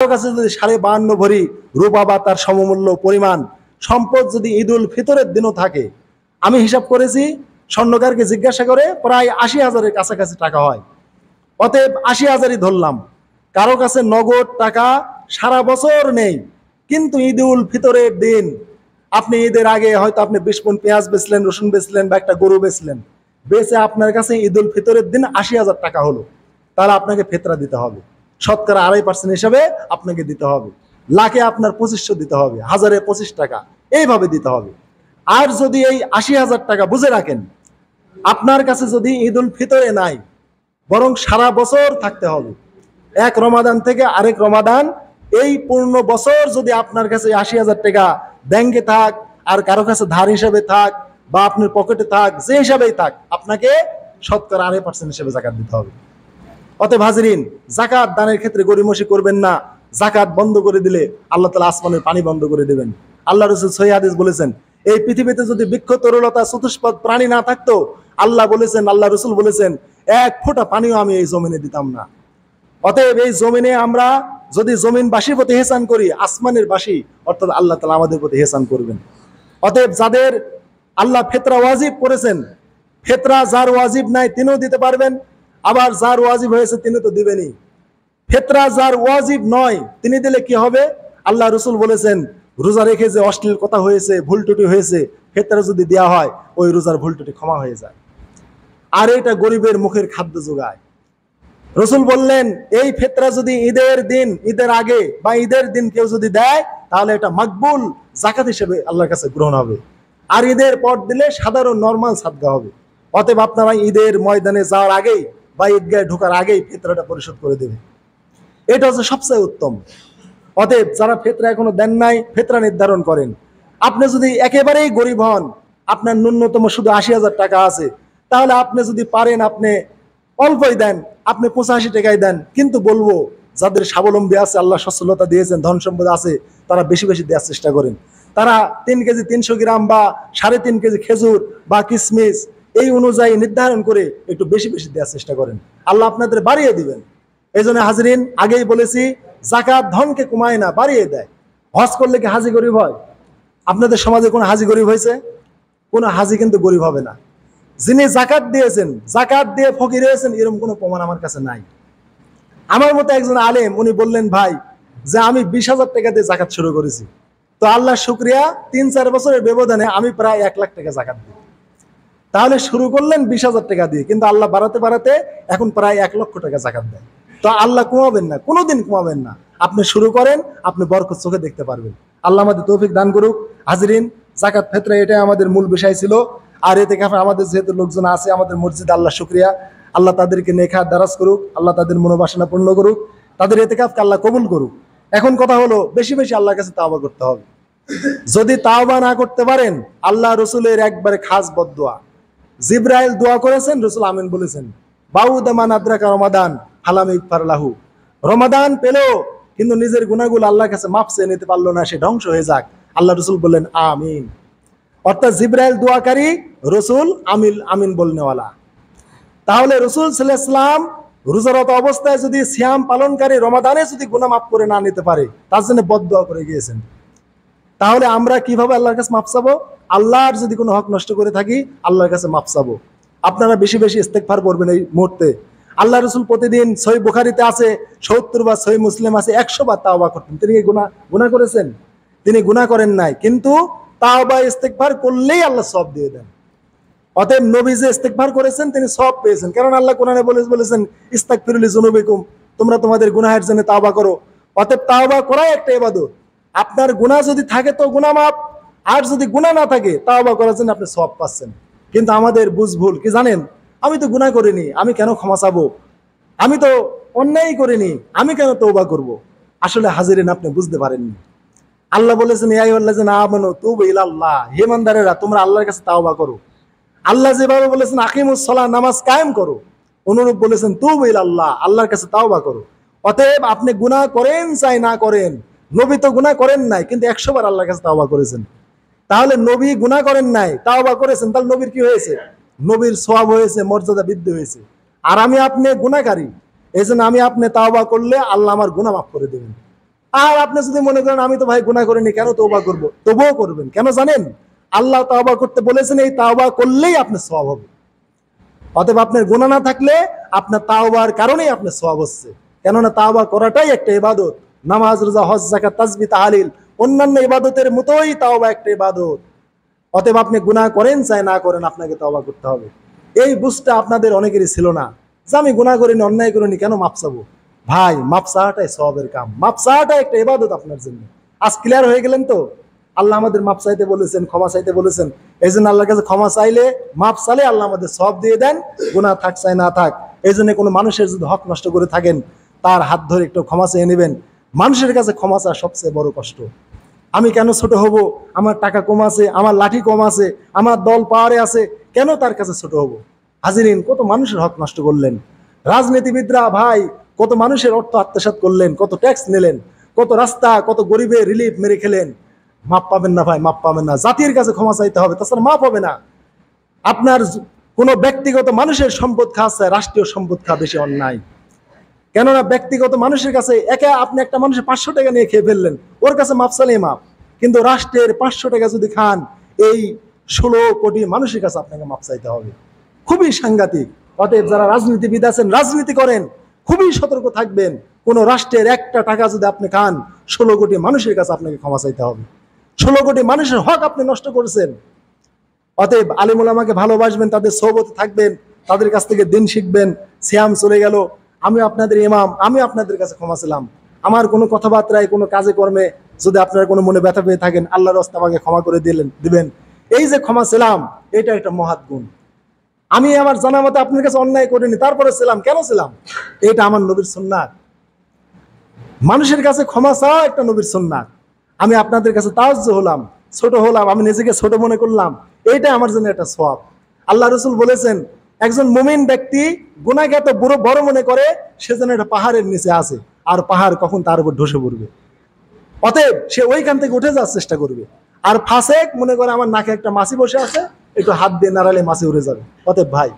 কাছে যদি 52.5 ভরি রূপা বা তার সমমূল্য পরিমাণ সম্পদ যদি ঈদুল ফিতরের দিনও থাকে, আমি হিসাব করেছি, স্বর্ণকারকে জিজ্ঞাসা করে প্রায় 80,000-এর কাছাকাছি টাকা হয়। অতএব 80,000-ই ধরলাম। কারো কাছে নগদ টাকা সারা বছর নেই, কিন্তু ঈদুল ফিতরের দিন আপনি ঈদের আগে হয়তো আপনি 20 মণ পেঁয়াজ বেচলেন, রসুন বেচলেন বা একটা গরু বেচলেন, বেচে আপনার কাছে ঈদুল ফিতরের দিন 80,000 টাকা হলো, তাহলে আপনাকে ফিতরা দিতে হবে। শতকরা 2.5% হিসাবে আপনাকে দিতে হবে। লাখে আপনার 2500 দিতে হবে, 1000-এ 25 টাকা, এইভাবে দিতে হবে। আর যদি এই 80,000 টাকা বুঝে রাখেন, আপনার কাছে যদি ঈদুল ফিতরে নাই, বরং সারা বছর থাকতে হবে, এক রমাদান থেকে আরেক রমাদান, এই পূর্ণ বছর যদি আপনার কাছে 80,000 টাকা ব্যাংকে থাক, আর কারো কাছে ধার হিসাবে থাক, বা আপনার পকেটে থাক, যে হিসাবেই থাক, আপনাকে শতকরা 2.5% হিসেবে যাকাত দিতে হবে। অতএব হাজিরিন, যাকাত দানের ক্ষেত্রে গরিমসি করবেন না। যাকাত বন্ধ করে দিলে আল্লাহ তাআলা আসমানের পানি বন্ধ করে দেবেন। আল্লাহ রাসূল সহিহ হাদিস বলেছেন, এই পৃথিবীতে যদি বৃক্ষ তরুলতা চতুষ্পদ প্রাণী না থাকতো, আল্লাহ বলেছেন, আল্লাহ রাসূল বলেছেন, এক ফোঁটা পানিও আমি এই জমিনে দিতাম না। অতএব এই জমিনে আমরা যদি জমিনবাসীর প্রতি ইহসান করি, আসমানের বাসী অর্থাৎ আল্লাহ তাআলা আমাদের প্রতি ইহসান করবেন। অতএব যাদের আল্লাহ ফিতরা ওয়াজিব করেছেন, ফিতরা যার ওয়াজিব নাই তিনিও দিতে পারবেন, আবার যার ওয়াজিব হয়েছে তিনি তো দিবেনই। ফিতরা যার ওয়াজিব নয় তিনি দিলে কি হবে? আল্লাহ রাসূল বলেছেন, রোজা রেখে যে অশ্লীল কথা হয়েছে, ভুল ত্রুটি হয়েছে, ফিতরা যদি দেওয়া হয়, ওই রোজার ভুল ত্রুটি ক্ষমা হয়ে যায়। আর এটা গরিবের মুখের খাদ্য যোগায়। রাসূল বললেন, এই ফিতরা যদি ঈদের দিন, ঈদের আগে বা ঈদের দিন কেউ যদি দেয়, তাহলে এটা মাকবুল যাকাত হিসেবে আল্লাহর কাছে গ্রহণ হবে। আর ঈদের পর দিলে সাধারণ নরমাল সাদকা হবে। অতএব আপনারা ঈদের ময়দানে যাওয়ার আগেই বা ঈদগাহে ঢোকার আগেই ফিতরাটা পরিশোধ করে দেবে, এটা হচ্ছে সবচেয়ে উত্তম। অতএব যারা ফিতরা এখনো দেন নাই, ফিতরা নির্ধারণ করেন। আপনি যদি একেবারেই গরিব হন, আপনার ন্যূনতম শুধু 80,000 টাকা আছে, তাহলে আপনি যদি পারেন আপনি অল্পই দেন, আপনি 85 টাকায় দেন। কিন্তু বলবো, যাদের স্বাবলম্বী আছে, আল্লাহ সচ্ছলতা দিয়েছেন, ধন সম্পদ আছে, তারা বেশি বেশি দেওয়ার চেষ্টা করেন। তারা 3 কেজি 300 গ্রাম বা 3.5 কেজি খেজুর বা কিশমিশ এই অনুযায়ী নির্ধারণ করে একটু বেশি বেশি দেওয়ার চেষ্টা করেন, আল্লাহ আপনাদের বাড়িয়ে দিবেন। এই জন্য হাজরিন, আগেই বলেছি, যাকাত ধনকে কমায় না, বাড়িয়ে দেয়। হজ করলে কি হাজি গরিব হয়? আপনাদের সমাজে কোনো হাজি গরিব হয়েছে? কোনো হাজি কিন্তু গরিব হবে না। যিনি যাকাত দিয়েছেন, যাকাত দিয়ে ফকির হয়েছেন, এরকম কোনো প্রমাণ আমার কাছে নাই। আমার মতো একজন আলেম, উনি বললেন, ভাই, যে আমি 20,000 টাকা দিয়ে যাকাত শুরু করেছি, তো আল্লাহ শুকরিয়া, 3-4 বছরের ব্যবধানে আমি প্রায় 1 লাখ টাকা যাকাত দিই। তাহলে শুরু করলেন 20,000 টাকা দিয়ে, কিন্তু আল্লাহ বাড়াতে বাড়াতে এখন প্রায় 1 লক্ষ টাকা যাকাত দেয়। তো আল্লাহ কমাবেন না, কোনোদিন কমাবেন না। আপনি শুরু করেন, আপনি বরকত চোখে দেখতে পারবেন। আল্লাহ আমাদের তৌফিক দান করুক। হাজরিন, যাকাত ফিতরা এটাই আমাদের মূল বিষয় ছিল। আর এতে আমাদের যেহেতু লোকজন আছে আমাদের মসজিদে, আল্লাহ শুকরিয়া, আল্লাহ তাদেরকে নেক দারাজ করুক, আল্লাহ তাদের মনোবাসনা পূর্ণ করুক, তাদের ইতিকাফকে আল্লাহ কবুল করুক। এখন কথা হলো, বেশি বেশি আল্লাহর কাছে তাওবা করতে হবে। যদি তাওবা না করতে পারেন, আল্লাহ রসুলের একবারে খাস বদদুয়া, জিবরাইল দোয়া করেছেন, রসুল আমিন বলেছেন, বাউদামান আদ্রাকা রমাদান হালাম ইগফার লাহু। রমাদান পেলো কিন্তু নিজের গুনাহগুলো আল্লাহর কাছে মাফ চেয়ে নিতে পারলো না, সে ধ্বংস হয়ে যাক। আল্লাহ রসুল বললেন আমিন। অর্থাৎ জিবরাইল দোয়াকারী, রসুল আমিন বলনেওয়ালা। তাহলে রসুল সাল্লাল্লাহু আলাইহি ওয়াসাল্লাম রোজারত অবস্থায় যদি সিয়াম পালনকারী রমাদানে যদি গুনাহ মাফ করে না নিতে পারে, তার জন্য বদদুয়া করে গিয়েছেন। তাহলে আমরা কিভাবে আল্লাহর কাছে মাফ চাবো? আল্লাহর যদি কোনো হক নষ্ট করে থাকি, আল্লাহর কাছে মাফ চাবো। আপনারা বেশি বেশি ইস্তেগফার করবেন এই মুহূর্তে। আল্লাহ রাসূল প্রতিদিন সহিহ বুখারীতে আছে 70 বার, সহিহ মুসলিম আছে 100 বার তাওবা করতেন। তিনি কি গুনাহ করেছেন? তিনি গুনাহ করেন নাই, কিন্তু তাওবা ইস্তেগফার করলেই আল্লাহ সওয়াব দিয়ে দেন। অতএব নবী যে ইস্তেগফার করেছেন তিনি সওয়াব পেয়েছেন, কারণ আল্লাহ কোরআনে বলেছেন, ইস্তাগফিরু লিযুনুবিকুম, তোমরা তোমাদের গুনাহের জন্য তাওবা করো। অতএব তাওবা করাই একটা ইবাদত। আপনার গুনাহ যদি থাকে তো গুনাহ মাফ, আর যদি গুনাহ না থাকে তাওবা করার জন্য আপনি সওয়াব পাচ্ছেন। কিন্তু আমাদের বুঝ ভুল কি জানেন? আমি তো গুনাহ করিনি, আমি কেন ক্ষমা চাবো? আমি তো অন্যায় করিনি, আমি কেন তওবা করব? আসলে হাজিরিন, আপনি বুঝতে পারেননি। আল্লাহ বলেছেন, ইয়া আইয়ুহাল্লাযিনা আমানু তুবু ইলাল্লাহ, হে ইমানদারেরা তোমরা আল্লাহর কাছে তাওবা করো। আল্লাহ যেভাবে বলেছেন আকিমুস সালাহ, নামাজ কায়েম করো, অনুরূপ বলেছেন তুবু ইলাল্লাহ, আল্লাহর কাছে তাওবা করো। অতএব আপনি গুনাহ করেন চাই না করেন, নবী তো গুনাহ করেন নাই, কিন্তু 100 বার আল্লাহর কাছে তাওবা করেছেন। তাহলে নবী গুনাহ করেন নাই, তাওবা করেছেন, তাহলে নবীর কি হয়েছে? নবীর সওয়াব হয়েছে, মর্যাদা বৃদ্ধি হয়েছে। আর আমি আপনি গুনাহকারী, এই জন্য আমি আপনি তাওবা করলে আল্লাহ আমার গুনাহ মাফ করে দেবেন। আর আপনি যদি মনে করেন আমি তো ভাই গুনাহ করিনি, কেন তওবা করব, তবুও করবেন। কেন জানেন? আল্লাহ তওবা করতে বলেছেন, এই তওবা করলেই আপনার সওয়াব হবে। অতএব আপনার গুনাহ না থাকলে আপনার তাওবার কারণেই আপনার সওয়াব হচ্ছে। কেননা তাওবা করাটাই একটা ইবাদত। নামাজ, রোজা, হজ, যাকাত, তাসবিহ, তাহলিল অন্যান্য ইবাদতের মতোই তাওবা একটা ইবাদত। অতএব আপনি গুনাহ করেন চাই না করেন, আপনাকে তওবা করতে হবে। এই বুঝটা আপনাদের অনেকেরই ছিল না, যে আমি গুনাহ করিনি, অন্যায় করিনি, কেন মাপ চাবো। ভাই, মাপ চাওয়াটাই সওয়াবের কাম, মাপ চাওয়াটাই একটা ইবাদত আপনার জন্য। আজ ক্লিয়ার হয়ে গেলেন তো? আল্লাহ আমাদের মাপ চাইতে বলেছেন, ক্ষমা চাইতে বলেছেন। এই জন্য আল্লাহর কাছে ক্ষমা চাইলে, মাপ চাইলে আল্লাহ আমাদের সওয়াব দিয়ে দেন, গুনাহ থাক চাই না থাক। এই জন্য কোনো মানুষের যদি হক নষ্ট করে থাকেন, তার হাত ধরে একটু ক্ষমা চেয়ে নেবেন। মানুষের কাছে ক্ষমা চাওয়া সবচেয়ে বড় কষ্ট। আমি কেন ছোট হব? আমার টাকা কম আছে, আমার লাঠি কম আছে, আমার দল পাওয়ারে আছে, কেন তার কাছে ছোট হব? হাজিরিন, কত মানুষের হক নষ্ট করলেন রাজনীতিবিদরা। ভাই, কত মানুষের অর্থ আত্মসাৎ করলেন, কত ট্যাক্স নিলেন, কত রাস্তা, কত গরিবের রিলিফ মেরে খেলেন। মাপ পাবেন না ভাই, মাপ পাবেন না। জাতির কাছে ক্ষমা চাইতে হবে, তাছাড়া মাপ হবে না। আপনার কোনো ব্যক্তিগত মানুষের সম্পদ খাওয়া রাষ্ট্রীয় সম্পদ খাওয়া বেশি অন্যায়। কেননা ব্যক্তিগত মানুষের কাছে একা আপনি একটা মানুষের 500 টাকা নিয়ে খেয়ে ফেললেন, ওর কাছে মাপ চাইলেই মাপ। কিন্তু রাষ্ট্রের 500 টাকা যদি খান, এই 16 কোটি মানুষের কাছে আপনাকে মাপ চাইতে হবে। খুবই সাংঘাতিক। অতএব যারা রাজনীতিবিদ আছেন, রাজনীতি করেন, খুবই সতর্ক থাকবেন। কোন রাষ্ট্রের একটা টাকা যদি আপনি খান, 16 কোটি মানুষের কাছে আপনাকে ক্ষমা চাইতে হবে। 16 কোটি মানুষের হক আপনি নষ্ট করেছেন। অতএব আলিম ওলামাকে ভালোবাসবেন, তাদের সোহবতে থাকবেন, তাদের কাছ থেকে দিন শিখবেন। সিয়াম চলে গেল, আমি আপনাদের ইমাম, আমি আপনাদের কাছে ক্ষমা ছিলাম। আমার কোনো কথাবার্তায়, কোনো কাজে কর্মে যদি আপনার কোনো মনে ব্যথা পেয়ে থাকেন, আল্লাহর রাস্তা আমাকে ক্ষমা করে দিবেন। এই যে ক্ষমা ছিলাম, এটা একটা মহৎ গুণ। আমি আমার জানা মতে আপনার কাছে অন্যায় করিনি, তারপরে ছিলাম, কেন ছিলাম? এটা আমার নবীর সুন্নাত। মানুষের কাছে ক্ষমা চাওয়া একটা নবীর সুন্নাত। আমি আপনাদের কাছে তাওয়াজ্জ হলাম, ছোট হলাম, আমি নিজেকে ছোট মনে করলাম, এইটা আমার জন্য একটা সওয়াব। আল্লাহ রাসূল বলেছেন, একজন মুমিন ব্যক্তি গুনাহকে এত বড় মনে করে, সে যেন একটা পাহাড়ের নিচে আছে, আর পাহাড় কখন তার উপর ধসে পড়বে। অতএব সে ওইখান থেকে উঠে যাওয়ার চেষ্টা করবে। আর ফাসেক মনে করে আমার নাকে একটা মাছি বসে আছে, একটু হাত দিয়ে নাড়ালে মাছি উড়ে যাবে। অতএব ভাই,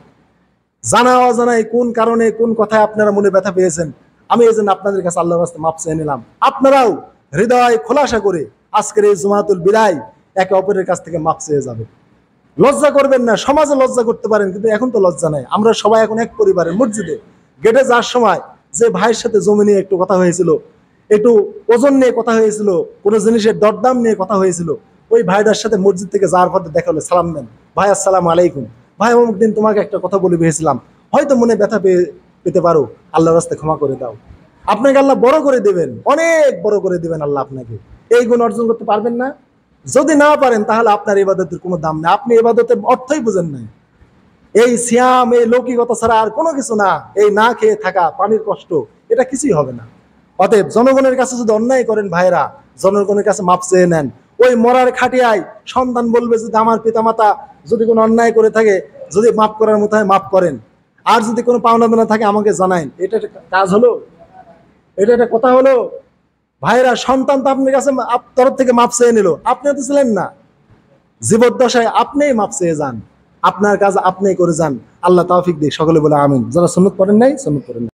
জানা অজানায় কোন কারণে, কোন কথায় আপনারা মনে ব্যথা পেয়েছেন, আমি এই জন্য আপনাদের কাছে আল্লাহর রাস্তায় মাপ চেয়ে নিলাম। আপনারাও হৃদয় খোলাসা করে আজকের এই জুমাতুল বিদায় একে অপরের কাছ থেকে মাপ চেয়ে যাবে। লজ্জা করবেন না। সমাজে লজ্জা করতে পারেন, কিন্তু এখন তো লজ্জা নাই। আমরা সবাই এখন এক পরিবারের। মসজিদে গেটে যাওয়ার সময় যে ভাইয়ের সাথে জমি নিয়ে একটু কথা হয়েছিল, একটু ওজন নিয়ে কথা হয়েছিল, কোনো জিনিসের দরদাম নিয়ে কথা হয়েছিল, ওই ভাইটার সাথে মসজিদ থেকে যাওয়ার পথে দেখা হলে সালাম দেন, ভাই আসসালামু আলাইকুম, ভাই অমুক দিন তোমাকে একটা কথা বলে ভেবেছিলাম, হয়তো মনে ব্যথা পেতে পারো, আল্লাহর রাস্তায় ক্ষমা করে দাও। আপনাকে আল্লাহ বড় করে দেবেন, অনেক বড় করে দেবেন আল্লাহ আপনাকে। এই গুণ অর্জন করতে পারবেন না? যদি না পারেন, তাহলে আপনার ইবাদতের কোনো দাম নেই, আপনি ইবাদতের অর্থই বুঝেন নাই। এই সিয়াম, এই লৌকিকতা ছাড়া আর কোনো কিছু না। এই না খেয়ে থাকা, পানির কষ্ট, এটা কিছুই হবে না। অতএব জনগণের কাছে যদি অন্যায় করেন ভাইরা, জনগণের কাছে মাপ চেয়ে নেন। ওই মরার খাটিয়ায় সন্তান বলবে, যদি আমার পিতামাতা যদি কোনো অন্যায় করে থাকে, যদি মাফ করার মতো হয় মাফ করেন, আর যদি কোনো পাওনা দেনা থাকে আমাকে জানাইন। এটা একটা কাজ হলো? এটা একটা কথা হলো? ভাইরা, সন্তান তো আপনার কাছে তরফ থেকে মাপ চেয়ে নিল, আপনি তো ছিলেন না জীবদ্দশায়, আপনিই মাপ চেয়ে যান, আপনার কাজ আপনিই করে যান। আল্লাহ তৌফিক দিক। সকলে বলে আমিন। যারা সুন্নত পড়েন নাই, সুন্নত পড়েন।